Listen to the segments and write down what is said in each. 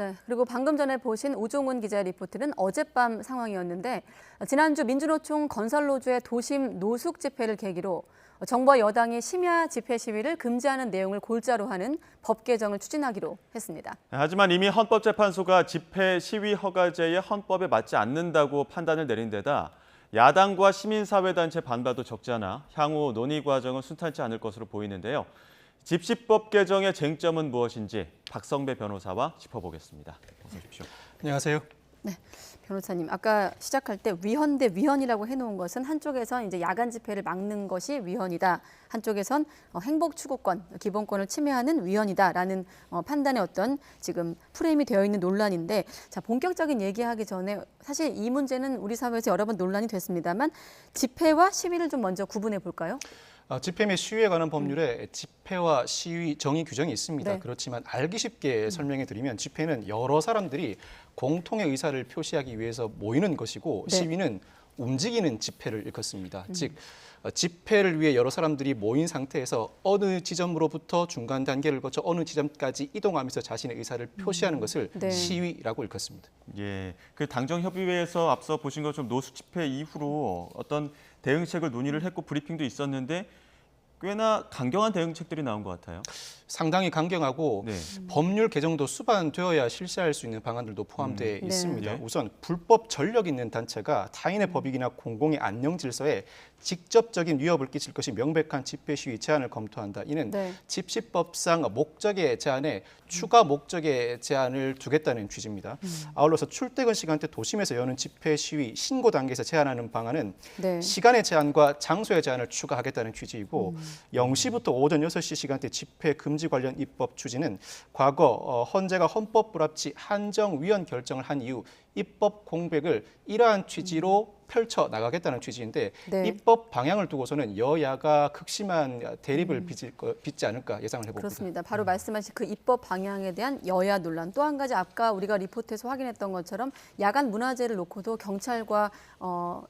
네, 그리고 방금 전에 보신 우종훈 기자의 리포트는 어젯밤 상황이었는데 지난주 민주노총 건설노조의 도심 노숙 집회를 계기로 정부와 여당이 심야 집회 시위를 금지하는 내용을 골자로 하는 법 개정을 추진하기로 했습니다. 하지만 이미 헌법재판소가 집회 시위 허가제의 헌법에 맞지 않는다고 판단을 내린 데다 야당과 시민사회단체 반발도 적지 않아 향후 논의 과정은 순탄치 않을 것으로 보이는데요. 집시법 개정의 쟁점은 무엇인지 박성배 변호사와 짚어보겠습니다. 어서 오십시오. 안녕하세요. 네, 변호사님, 아까 시작할 때 위헌 대 위헌이라고 해놓은 것은 한쪽에선 이제 야간 집회를 막는 것이 위헌이다, 한쪽에선 행복 추구권, 기본권을 침해하는 위헌이다라는 판단의 어떤 지금 프레임이 되어 있는 논란인데, 자 본격적인 얘기하기 전에 사실 이 문제는 우리 사회에서 여러 번 논란이 됐습니다만 집회와 시위를 좀 먼저 구분해 볼까요? 집회 및 시위에 관한 법률에 집회와 시위 정의 규정이 있습니다. 네. 그렇지만 알기 쉽게 설명해 드리면 집회는 여러 사람들이 공통의 의사를 표시하기 위해서 모이는 것이고 네. 시위는 움직이는 집회를 일컫습니다. 즉 집회를 위해 여러 사람들이 모인 상태에서 어느 지점으로부터 중간 단계를 거쳐 어느 지점까지 이동하면서 자신의 의사를 표시하는 것을 네. 시위라고 일컫습니다. 예, 그 당정협의회에서 앞서 보신 것처럼 노숙 집회 이후로 어떤 대응책을 논의를 했고 브리핑도 있었는데 꽤나 강경한 대응책들이 나온 것 같아요. 상당히 강경하고 네. 법률 개정도 수반되어야 실시할 수 있는 방안들도 포함되어 네. 있습니다. 예. 우선 불법 전력 있는 단체가 타인의 법익이나 공공의 안녕 질서에 직접적인 위협을 끼칠 것이 명백한 집회 시위 제한을 검토한다. 이는 네. 집시법상 목적의 제한에 추가 목적의 제한을 두겠다는 취지입니다. 아울러서 출퇴근 시간대 도심에서 여는 집회 시위 신고 단계에서 제한하는 방안은 네. 시간의 제한과 장소의 제한을 추가하겠다는 취지이고 0시부터 오전 6시 시간대 집회 금지 관련 입법 추진은 과거 헌재가 헌법 불합치 한정위원 결정을 한 이후 입법 공백을 이러한 취지로 펼쳐 나가겠다는 취지인데 네. 입법 방향을 두고서는 여야가 극심한 대립을 빚지 않을까 예상을 해봅니다. 그렇습니다. 바로 말씀하신 그 입법 방향에 대한 여야 논란. 또 한 가지 아까 우리가 리포트에서 확인했던 것처럼 야간 문화제를 놓고도 경찰과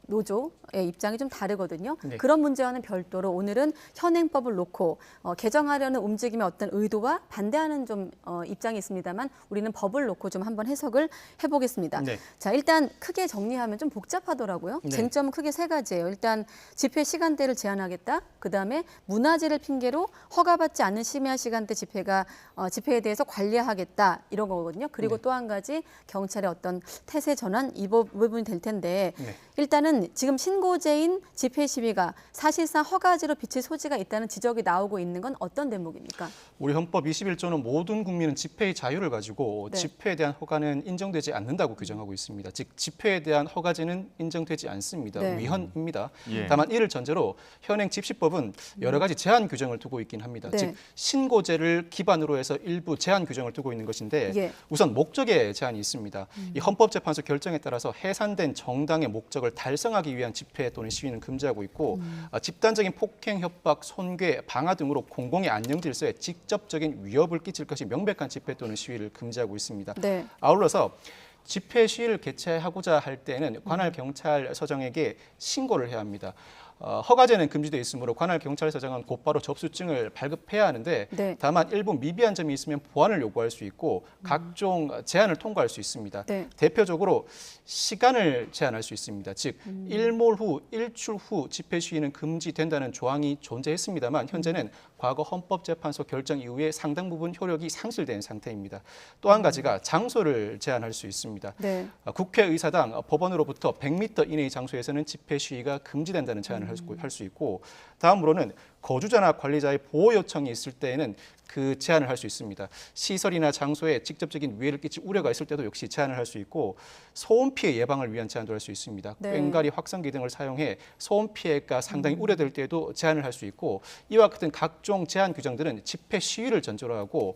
노조의 입장이 좀 다르거든요. 네. 그런 문제와는 별도로 오늘은 현행법을 놓고 개정하려는 움직임의 어떤 의도와 반대하는 좀 입장이 있습니다만 우리는 법을 놓고 좀 한번 해석을 해보겠습니다. 네. 자, 일단 크게 정리하면 좀 복잡하더라고요. 네. 쟁점은 크게 세 가지예요. 일단 집회 시간대를 제한하겠다. 그다음에 문화제를 핑계로 허가받지 않는 심야 시간대 집회에 대해서 관리하겠다. 이런 거거든요. 그리고 네. 또 한 가지 경찰의 어떤 태세 전환 이 부분이 될 텐데 네. 일단은 지금 신고제인 집회 시위가 사실상 허가제로 비칠 소지가 있다는 지적이 나오고 있는 건 어떤 대목입니까? 우리 헌법 21조는 모든 국민은 집회의 자유를 가지고 네. 집회에 대한 허가는 인정되지 않는다고 규정하고 있습니다. 즉 집회에 대한 허가제는 인정되지 않습니다. 네. 위헌입니다. 예. 다만 이를 전제로 현행 집시법은 여러 가지 제한 규정을 두고 있긴 합니다. 네. 즉 신고제를 기반으로 해서 일부 제한 규정을 두고 있는 것인데 예. 우선 목적의 제한이 있습니다. 이 헌법재판소 결정에 따라서 해산된 정당의 목적을 달성하기 위한 집회 또는 시위는 금지하고 있고 집단적인 폭행, 협박, 손괴, 방화 등으로 공공의 안녕 질서에 직접적인 위협을 끼칠 것이 명백한 집회 또는 시위를 금지하고 있습니다. 네. 아울러서 집회 시위를 개최하고자 할 때는 관할 경찰서장에게 신고를 해야 합니다. 허가제는 금지되어 있으므로 관할 경찰서장은 곧바로 접수증을 발급해야 하는데 네. 다만 일부 미비한 점이 있으면 보완을 요구할 수 있고 각종 제한을 통과할 수 있습니다. 네. 대표적으로 시간을 제한할 수 있습니다. 즉 일몰 후, 일출 후 집회 시위는 금지된다는 조항이 존재했습니다만 현재는 과거 헌법재판소 결정 이후에 상당 부분 효력이 상실된 상태입니다. 또 한 가지가 장소를 제한할 수 있습니다. 네. 국회의사당, 법원으로부터 100m 이내의 장소에서는 집회 시위가 금지된다는 제한을 할 수 있고 다음으로는 거주자나 관리자의 보호 요청이 있을 때에는 그 제한을 할 수 있습니다. 시설이나 장소에 직접적인 위해를 끼칠 우려가 있을 때도 역시 제한을 할 수 있고 소음 피해 예방을 위한 제한도 할 수 있습니다. 네. 꽹과리 확성기 등을 사용해 소음 피해가 상당히 우려될 때에도 제한을 할 수 있고 이와 같은 각종 제한 규정들은 집회 시위를 전제로 하고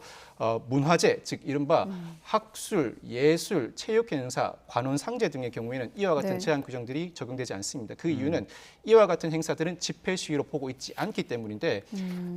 문화재, 즉 이른바 학술, 예술, 체육 행사, 관원 상제 등의 경우에는 이와 같은 네. 제한 규정들이 적용되지 않습니다. 그 이유는 이와 같은 행사들은 집회 시위로 보고 있지 않기 때문인데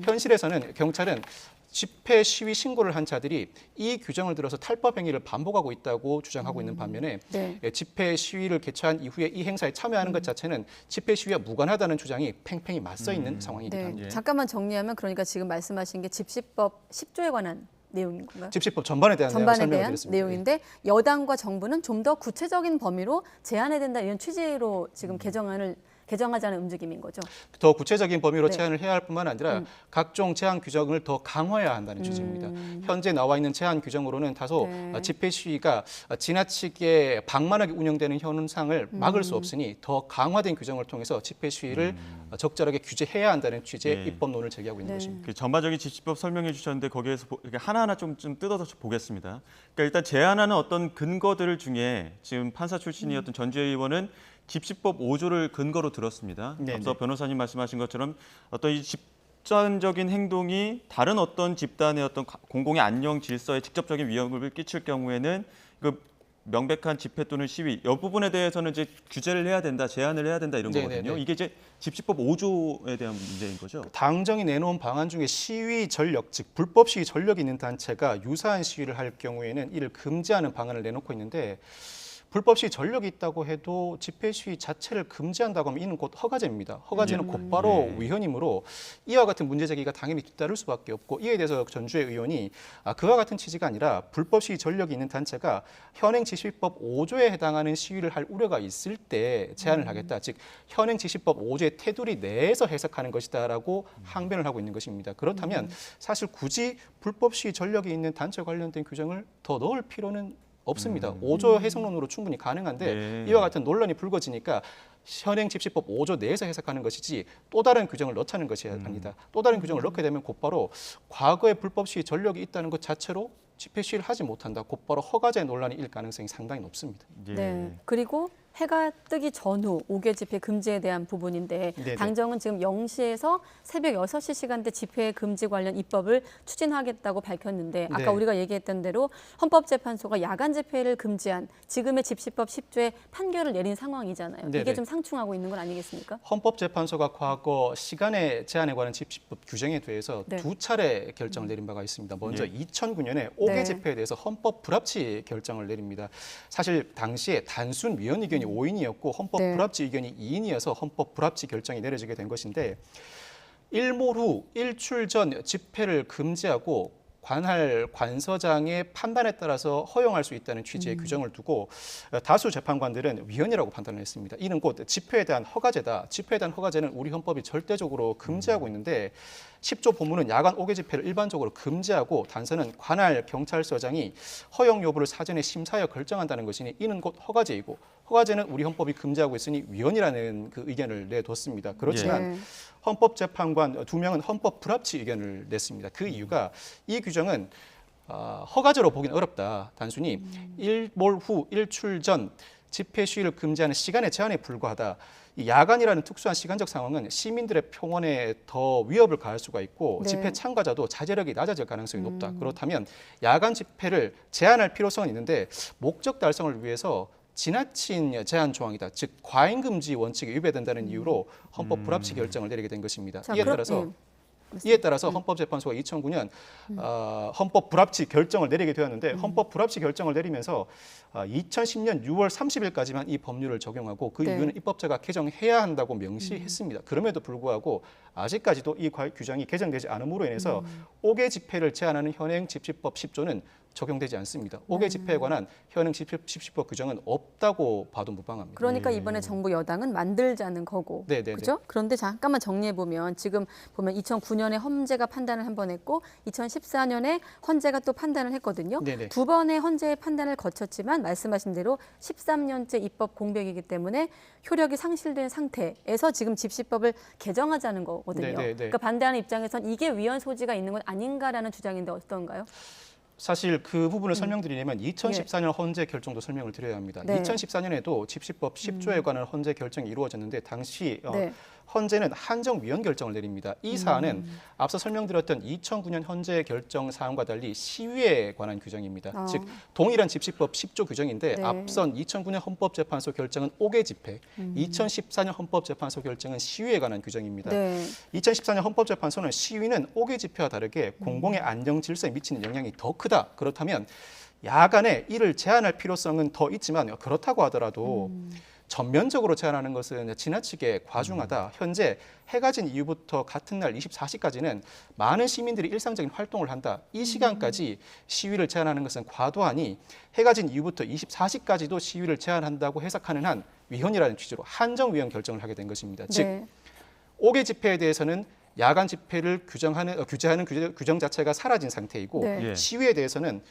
현실에서는 경찰은 집회 시위 신고를 한 자들이 이 규정을 들어서 탈법 행위를 반복하고 있다고 주장하고 있는 반면에 네. 집회 시위를 개최한 이후에 이 행사에 참여하는 것 자체는 집회 시위와 무관하다는 주장이 팽팽히 맞서 있는 상황이기도 네. 합니다. 예. 잠깐만 정리하면 그러니까 지금 말씀하신 게 집시법 10조에 관한 내용인 건가요? 집시법 전반에 대한 전반에 설명을 대한 드렸습니다. 내용인데 여당과 정부는 좀 더 구체적인 범위로 제한해야 된다 이런 취지로 지금 개정하자는 움직임인 거죠. 더 구체적인 범위로 네. 제한을 해야 할 뿐만 아니라 각종 제한 규정을 더 강화해야 한다는 취지입니다. 현재 나와 있는 제한 규정으로는 다소 네. 집회 시위가 지나치게 방만하게 운영되는 현상을 막을 수 없으니 더 강화된 규정을 통해서 집회 시위를 적절하게 규제해야 한다는 취지의 예. 입법론을 제기하고 있는 네. 것입니다. 그 전반적인 집시법 설명해 주셨는데 거기에서 이렇게 하나하나 좀 뜯어서 보겠습니다. 그러니까 일단 제안하는 어떤 근거들 중에 지금 판사 출신이었던 전주혜 의원은 집시법 5조를 근거로 들었습니다. 네네. 앞서 변호사님 말씀하신 것처럼 어떤 이 집단적인 행동이 다른 어떤 집단의 어떤 공공의 안녕 질서에 직접적인 위협을 끼칠 경우에는 그 명백한 집회 또는 시위 이 부분에 대해서는 이제 규제를 해야 된다, 제한을 해야 된다 이런 네네네. 거거든요. 이게 이제 집시법 5조에 대한 문제인 거죠. 당정이 내놓은 방안 중에 시위 전력, 즉 불법 시위 전력이 있는 단체가 유사한 시위를 할 경우에는 이를 금지하는 방안을 내놓고 있는데 불법 시위 전력이 있다고 해도 집회 시위 자체를 금지한다고 하면 이는 곧 허가제입니다. 허가제는 곧바로 위헌이므로 이와 같은 문제 제기가 당연히 뒤따를 수밖에 없고 이에 대해서 전주혜 의원이 그와 같은 취지가 아니라 불법 시위 전력이 있는 단체가 현행 집시법 5조에 해당하는 시위를 할 우려가 있을 때 제한을 하겠다. 즉 현행 집시법 5조의 테두리 내에서 해석하는 것이다라고 항변을 하고 있는 것입니다. 그렇다면 사실 굳이 불법 시위 전력이 있는 단체 관련된 규정을 더 넣을 필요는 없습니다. 5조 해석론으로 충분히 가능한데 네. 이와 같은 논란이 불거지니까 현행 집시법 5조 내에서 해석하는 것이지 또 다른 규정을 넣자는 것이 아니다. 또 다른 규정을 넣게 되면 곧바로 과거에 불법 시위 전력이 있다는 것 자체로 집회 시위를 하지 못한다. 곧바로 허가제 논란이 일 가능성이 상당히 높습니다. 예. 네. 그리고 해가 뜨기 전후 5개 집회 금지에 대한 부분인데 네네. 당정은 지금 0시에서 새벽 6시 시간대 집회 금지 관련 입법을 추진하겠다고 밝혔는데 아까 네. 우리가 얘기했던 대로 헌법재판소가 야간 집회를 금지한 지금의 집시법 10조의 판결을 내린 상황이잖아요. 이게 네네. 좀 상충하고 있는 건 아니겠습니까? 헌법재판소가 과거 시간의 제한에 관한 집시법 규정에 대해서 네. 두 차례 결정을 내린 바가 있습니다. 먼저 예. 2009년에 5개 네. 집회에 대해서 헌법 불합치 결정을 내립니다. 사실 당시에 단순 위헌 의견이 5인이었고 헌법 네. 불합치 의견이 2인이어서 헌법 불합치 결정이 내려지게 된 것인데 일몰 후 일출 전 집회를 금지하고 관할 관서장의 판단에 따라서 허용할 수 있다는 취지의 규정을 두고 다수 재판관들은 위헌이라고 판단을 했습니다. 이는 곧 집회에 대한 허가제다. 집회에 대한 허가제는 우리 헌법이 절대적으로 금지하고 있는데 10조 본문은 야간 5개 집회를 일반적으로 금지하고 단서는 관할 경찰서장이 허용 여부를 사전에 심사하여 결정한다는 것이니 이는 곧 허가제이고 허가제는 우리 헌법이 금지하고 있으니 위헌이라는 그 의견을 내뒀습니다. 그렇지만 네. 헌법재판관 2명은 헌법 불합치 의견을 냈습니다. 그 이유가 이 규정은 허가제로 보기는 어렵다. 단순히 일몰 후 일출 전 집회 시위를 금지하는 시간의 제한에 불과하다. 이 야간이라는 특수한 시간적 상황은 시민들의 평온에 더 위협을 가할 수가 있고 네. 집회 참가자도 자제력이 낮아질 가능성이 높다. 그렇다면 야간 집회를 제한할 필요성은 있는데 목적 달성을 위해서 지나친 제한 조항이다. 즉 과잉 금지 원칙이 위배된다는 이유로 헌법 불합치 결정을 내리게 된 것입니다. 자, 이에 그럼- 따라서 예. 이에 따라서 헌법재판소가 2009년 헌법 불합치 결정을 내리게 되었는데 헌법 불합치 결정을 내리면서 2010년 6월 30일까지만 이 법률을 적용하고 그 네. 이유는 입법자가 개정해야 한다고 명시했습니다. 그럼에도 불구하고 아직까지도 이 규정이 개정되지 않음으로 인해서 5개 집회를 제한하는 현행 집시법 10조는 적용되지 않습니다. 5개 집회에 관한 현행 집시법 규정은 없다고 봐도 무방합니다. 그러니까 이번에 정부 여당은 만들자는 거고, 네네네. 그렇죠? 그런데 잠깐만 정리해 보면 지금 보면 2009년에 헌재가 판단을 한 번 했고 2014년에 헌재가 또 판단을 했거든요. 네네. 두 번의 헌재의 판단을 거쳤지만 말씀하신 대로 13년째 입법 공백이기 때문에 효력이 상실된 상태에서 지금 집시법을 개정하자는 거거든요. 네네네. 그러니까 반대하는 입장에선 이게 위헌 소지가 있는 건 아닌가라는 주장인데 어떤가요? 사실 그 부분을 설명드리려면 2014년 헌재 결정도 설명을 드려야 합니다. 네. 2014년에도 집시법 10조에 관한 헌재 결정이 이루어졌는데 당시 네. 헌재는 한정 위헌 결정을 내립니다. 이 사안은 앞서 설명드렸던 2009년 헌재 결정 사안과 달리 시위에 관한 규정입니다. 즉 동일한 집시법 10조 규정인데 네. 앞선 2009년 헌법재판소 결정은 5개 집회, 2014년 헌법재판소 결정은 시위에 관한 규정입니다. 네. 2014년 헌법재판소는 시위는 5개 집회와 다르게 공공의 안정 질서에 미치는 영향이 더 크다. 그렇다면 야간에 이를 제한할 필요성은 더 있지만 그렇다고 하더라도 전면적으로 제한하는 것은 지나치게 과중하다. 현재 해가 진 이후부터 같은 날 24시까지는 많은 시민들이 일상적인 활동을 한다. 이 시간까지 시위를 제한하는 것은 과도하니 해가 진 이후부터 24시까지도 시위를 제한한다고 해석하는 한 위헌이라는 취지로 한정위헌 결정을 하게 된 것입니다. 즉 네. 5개 집회에 대해서는 야간 집회를 규제하는 규정 자체가 사라진 상태이고 네. 예. 시위에 대해서는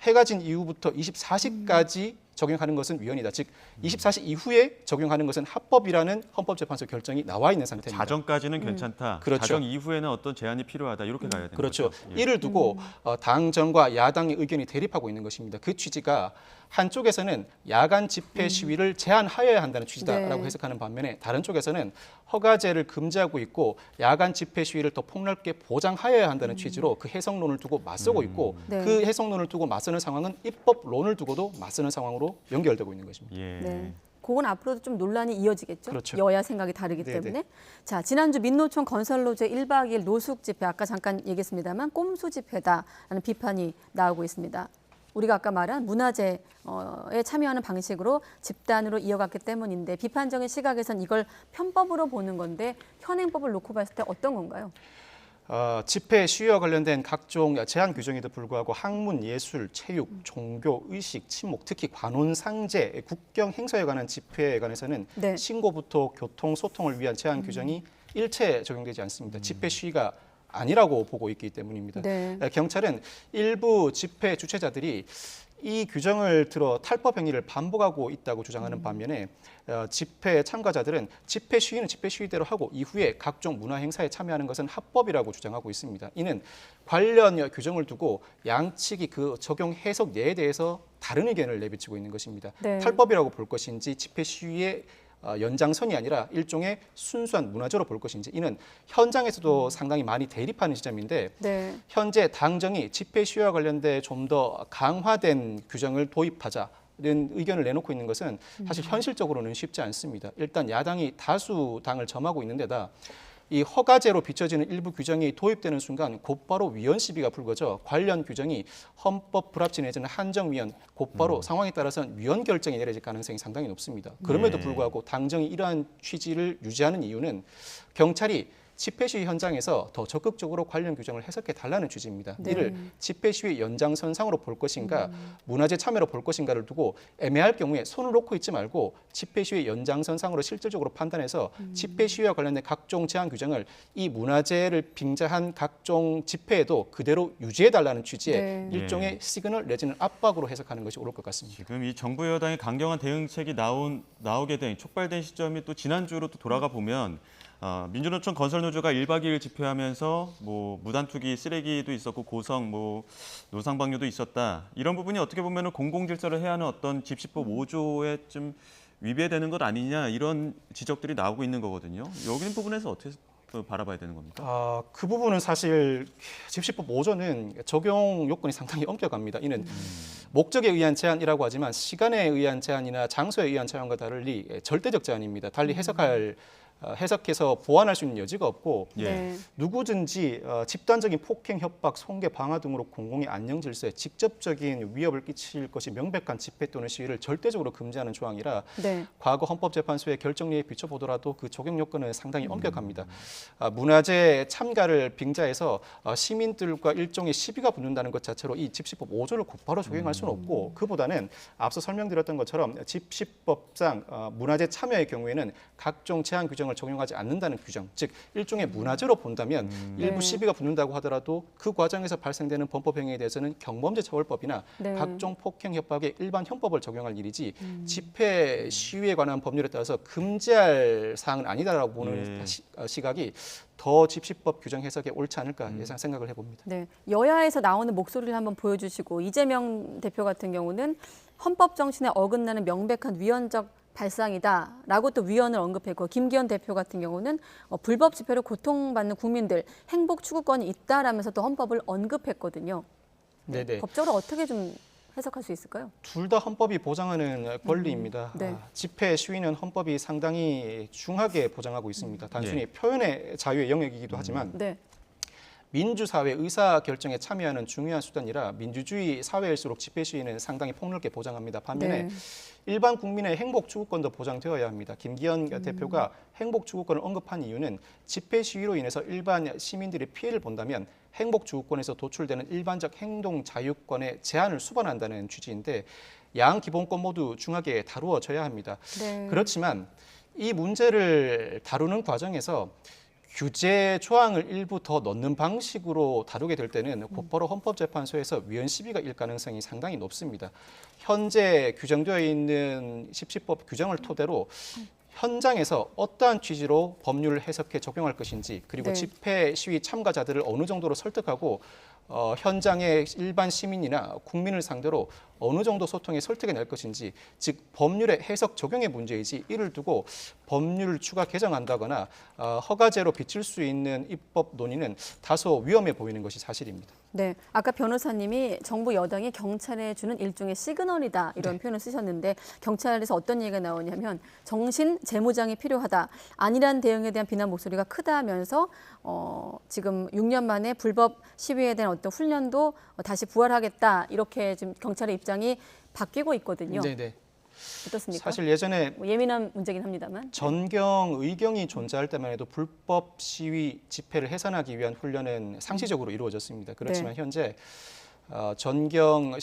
해가 진 이후부터 24시까지 적용하는 것은 위헌이다. 즉 24시 이후에 적용하는 것은 합법이라는 헌법재판소 결정이 나와 있는 상태입니다. 자정까지는 괜찮다. 그렇죠. 자정 이후에는 어떤 제한이 필요하다. 이렇게 가야 되는 그렇죠. 거죠. 예. 이를 두고 당정과 야당의 의견이 대립하고 있는 것입니다. 그 취지가 한쪽에서는 야간 집회 시위를 제한하여야 한다는 취지다라고 네. 해석하는 반면에 다른 쪽에서는 허가제를 금지하고 있고 야간 집회 시위를 더 폭넓게 보장하여야 한다는 취지로 그 해석론을 두고 맞서고 있고 네. 그 해석론을 두고 맞서는 상황은 입법론을 두고도 맞서는 상황으로 연결되고 있는 것입니다. 예. 네. 그건 앞으로도 좀 논란이 이어지겠죠. 그렇죠. 여야 생각이 다르기 네네. 때문에. 자, 지난주 민노총 건설노조 1박 2일 노숙 집회 아까 잠깐 얘기했습니다만 꼼수 집회다라는 비판이 나오고 있습니다. 우리가 아까 말한 문화제에 참여하는 방식으로 집단으로 이어갔기 때문인데 비판적인 시각에선 이걸 편법으로 보는 건데 현행법을 놓고 봤을 때 어떤 건가요? 집회 시위와 관련된 각종 제한 규정에도 불구하고 학문, 예술, 체육, 종교, 의식, 친목, 특히 관혼, 상제, 국경 행사에 관한 집회에 관해서는 네. 신고부터 교통, 소통을 위한 제한 규정이 일체 적용되지 않습니다. 집회 시위가 아니라고 보고 있기 때문입니다. 네. 경찰은 일부 집회 주최자들이 이 규정을 들어 탈법 행위를 반복하고 있다고 주장하는 반면에 집회 참가자들은 집회 시위는 집회 시위대로 하고 이후에 각종 문화 행사에 참여하는 것은 합법이라고 주장하고 있습니다. 이는 관련 규정을 두고 양측이 그 적용 해석 내에 대해서 다른 의견을 내비치고 있는 것입니다. 네. 탈법이라고 볼 것인지 집회 시위의 연장선이 아니라 일종의 순수한 문화적으로 볼 것인지 이는 현장에서도 상당히 많이 대립하는 지점인데 네. 현재 당정이 집회 시위와 관련돼 좀 더 강화된 규정을 도입하자는 의견을 내놓고 있는 것은 사실 현실적으로는 쉽지 않습니다. 일단 야당이 다수 당을 점하고 있는 데다 이 허가제로 비춰지는 일부 규정이 도입되는 순간 곧바로 위헌 시비가 불거져 관련 규정이 헌법 불합치 내지는 한정위헌 곧바로 상황에 따라서는 위헌 결정이 내려질 가능성이 상당히 높습니다. 그럼에도 네. 불구하고 당정이 이러한 취지를 유지하는 이유는 경찰이 집회 시위 현장에서 더 적극적으로 관련 규정을 해석해 달라는 취지입니다. 네. 이를 집회 시위 연장선상으로 볼 것인가 문화재 참여로 볼 것인가를 두고 애매할 경우에 손을 놓고 있지 말고 집회 시위 연장선상으로 실질적으로 판단해서 집회 시위와 관련된 각종 제한 규정을 이 문화재를 빙자한 각종 집회에도 그대로 유지해 달라는 취지의 네. 일종의 시그널 내지는 압박으로 해석하는 것이 옳을 것 같습니다. 지금 이 정부 여당의 강경한 대응책이 나오게 된 촉발된 시점이 또 지난주로 또 돌아가 보면 민주노총 건설노조가 1박 2일 집회하면서 뭐 무단투기 쓰레기도 있었고 고성 뭐 노상방뇨도 있었다. 이런 부분이 어떻게 보면 공공질서를 해야 하는 어떤 집시법 5조에 좀 위배되는 것 아니냐 이런 지적들이 나오고 있는 거거든요. 여기 부분에서 어떻게 바라봐야 되는 겁니까? 그 부분은 사실 집시법 5조는 적용 요건이 상당히 엄격합니다. 이는 목적에 의한 제한이라고 하지만 시간에 의한 제한이나 장소에 의한 제한과 달리 절대적 제한입니다. 달리 해석해서 보완할 수 있는 여지가 없고 예. 네. 누구든지 집단적인 폭행, 협박, 성계, 방화 등으로 공공의 안녕 질서에 직접적인 위협을 끼칠 것이 명백한 집회 또는 시위를 절대적으로 금지하는 조항이라 네. 과거 헌법재판소의 결정리에 비춰보더라도 그 적용 요건은 상당히 엄격합니다. 문화재 참가를 빙자해서 시민들과 일종의 시비가 붙는다는 것 자체로 이 집시법 5조를 곧바로 적용할 수는 없고 그보다는 앞서 설명드렸던 것처럼 집시법상 문화재 참여의 경우에는 각종 제한 규정을 적용하지 않는다는 규정, 즉 일종의 문화재로 본다면 일부 네. 시비가 붙는다고 하더라도 그 과정에서 발생되는 범법 행위에 대해서는 경범죄 처벌법이나 네. 각종 폭행 협박의 일반 형법을 적용할 일이지 집회 시위에 관한 법률에 따라서 금지할 사항은 아니다라고 보는 시각이 더 집시법 규정 해석에 옳지 않을까 생각을 해봅니다. 네, 여야에서 나오는 목소리를 한번 보여주시고 이재명 대표 같은 경우는 헌법 정신에 어긋나는 명백한 위헌적 발상이다라고 또 위헌을 언급했고 김기현 대표 같은 경우는 불법 집회로 고통받는 국민들 행복 추구권이 있다라면서 또 헌법을 언급했거든요. 네네. 법적으로 어떻게 좀 해석할 수 있을까요? 둘 다 헌법이 보장하는 권리입니다. 네. 집회 시위는 헌법이 상당히 중하게 보장하고 있습니다. 단순히 표현의 자유의 영역이기도 하지만 네, 민주사회 의사 결정에 참여하는 중요한 수단이라 민주주의 사회일수록 집회 시위는 상당히 폭넓게 보장합니다. 반면에 네. 일반 국민의 행복 추구권도 보장되어야 합니다. 김기현 대표가 행복 추구권을 언급한 이유는 집회 시위로 인해서 일반 시민들이 피해를 본다면 행복 추구권에서 도출되는 일반적 행동 자유권에 제한을 수반한다는 취지인데 양 기본권 모두 중하게 다루어져야 합니다. 네. 그렇지만 이 문제를 다루는 과정에서 규제 조항을 일부 더 넣는 방식으로 다루게 될 때는 곧바로 헌법재판소에서 위헌 시비가 일 가능성이 상당히 높습니다. 현재 규정되어 있는 십시법 규정을 토대로 현장에서 어떠한 취지로 법률을 해석해 적용할 것인지 그리고 네. 집회 시위 참가자들을 어느 정도로 설득하고 현장의 일반 시민이나 국민을 상대로 어느 정도 소통에 설득해 낼 것인지 즉 법률의 해석 적용의 문제이지 이를 두고 법률을 추가 개정한다거나 허가제로 비칠 수 있는 입법 논의는 다소 위험해 보이는 것이 사실입니다. 네, 아까 변호사님이 정부 여당이 경찰에 주는 일종의 시그널이다 이런 표현을 쓰셨는데 경찰에서 어떤 얘기가 나오냐면 정신 재무장이 필요하다. 안일한 대응에 대한 비난 목소리가 크다면서 지금 6년 만에 불법 시위에 대한 어떤 훈련도 다시 부활하겠다 이렇게 지금 경찰의 입장이 바뀌고 있거든요. 네네. 어떻습니까? 사실 예전에 뭐 예민한 문제긴 합니다만. 전경, 의경이 존재할 때만 해도 불법 시위 집회를 해산하기 위한 훈련은 상시적으로 이루어졌습니다. 그렇지만 현재 전경,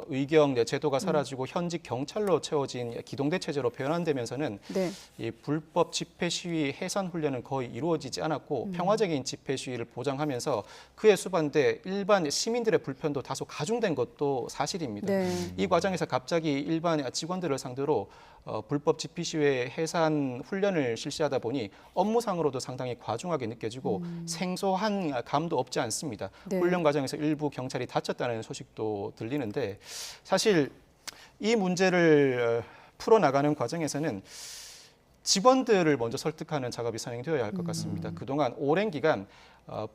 의경 제도가 사라지고 현직 경찰로 채워진 기동대 체제로 변환되면서는 네. 이 불법 집회 시위 해산 훈련은 거의 이루어지지 않았고 평화적인 집회 시위를 보장하면서 그에 수반돼 일반 시민들의 불편도 다소 가중된 것도 사실입니다. 네. 이 과정에서 갑자기 일반 직원들을 상대로 불법 집회 시위 해산 훈련을 실시하다 보니 업무상으로도 상당히 과중하게 느껴지고 생소한 감도 없지 않습니다. 네. 훈련 과정에서 일부 경찰이 다쳤다는 소식도 들리는데 사실 이 문제를 풀어나가는 과정에서는 직원들을 먼저 설득하는 작업이 선행되어야 할 것 같습니다. 그동안 오랜 기간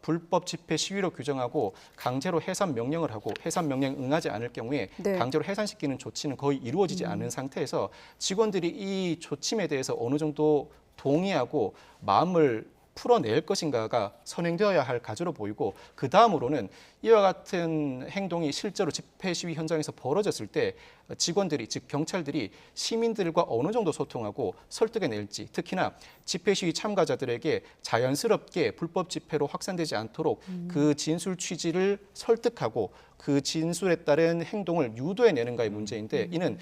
불법 집회 시위로 규정하고 강제로 해산 명령을 하고 해산 명령 응하지 않을 경우에 네. 강제로 해산시키는 조치는 거의 이루어지지 않은 상태에서 직원들이 이 조침에 대해서 어느 정도 동의하고 마음을 풀어낼 것인가가 선행되어야 할 과제로 보이고 그 다음으로는 이와 같은 행동이 실제로 집회 시위 현장에서 벌어졌을 때 직원들이 즉 경찰들이 시민들과 어느 정도 소통하고 설득해낼지 특히나 집회 시위 참가자들에게 자연스럽게 불법 집회로 확산되지 않도록 그 진술 취지를 설득하고 그 진술에 따른 행동을 유도해내는가의 문제인데 이는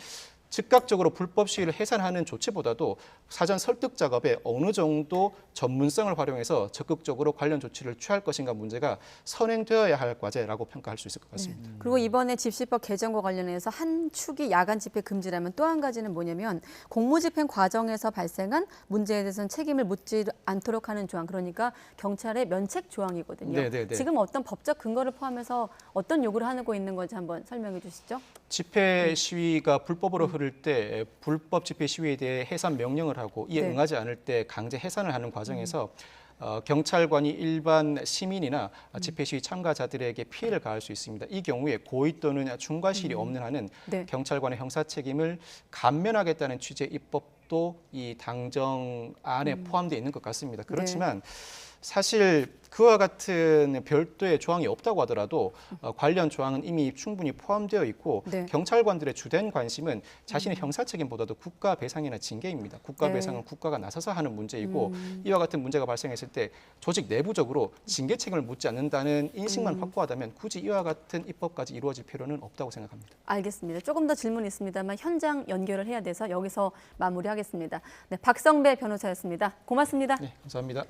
즉각적으로 불법 시위를 해산하는 조치보다도 사전 설득 작업에 어느 정도 전문성을 활용해서 적극적으로 관련 조치를 취할 것인가 문제가 선행되어야 할 과제라고 평가할 수 있을 것 같습니다. 그리고 이번에 집시법 개정과 관련해서 한 축이 야간 집회 금지라면 또 한 가지는 뭐냐면 공무집행 과정에서 발생한 문제에 대해서는 책임을 묻지 않도록 하는 조항, 그러니까 경찰의 면책 조항이거든요. 네네네. 지금 어떤 법적 근거를 포함해서 어떤 요구를 하고 있는 건지 한번 설명해 주시죠. 집회 시위가 불법으로 흐를 때 불법 집회 시위에 대해 해산 명령을 하고 이에 네. 응하지 않을 때 강제 해산을 하는 과정에서 경찰관이 일반 시민이나 집회 시위 참가자들에게 피해를 가할 수 있습니다. 이 경우에 고의 또는 중과실이 없는 한은 네. 경찰관의 형사 책임을 감면하겠다는 취지의 입법도 이 당정안에 포함되어 있는 것 같습니다. 그렇지만 사실 그와 같은 별도의 조항이 없다고 하더라도 관련 조항은 이미 충분히 포함되어 있고 네. 경찰관들의 주된 관심은 자신의 형사 책임보다도 국가 배상이나 징계입니다. 국가 네. 배상은 국가가 나서서 하는 문제이고 이와 같은 문제가 발생했을 때 조직 내부적으로 징계 책임을 묻지 않는다는 인식만 확보하다면 굳이 이와 같은 입법까지 이루어질 필요는 없다고 생각합니다. 알겠습니다. 조금 더 질문이 있습니다만 현장 연결을 해야 돼서 여기서 마무리하겠습니다. 네, 박성배 변호사였습니다. 고맙습니다. 네, 감사합니다.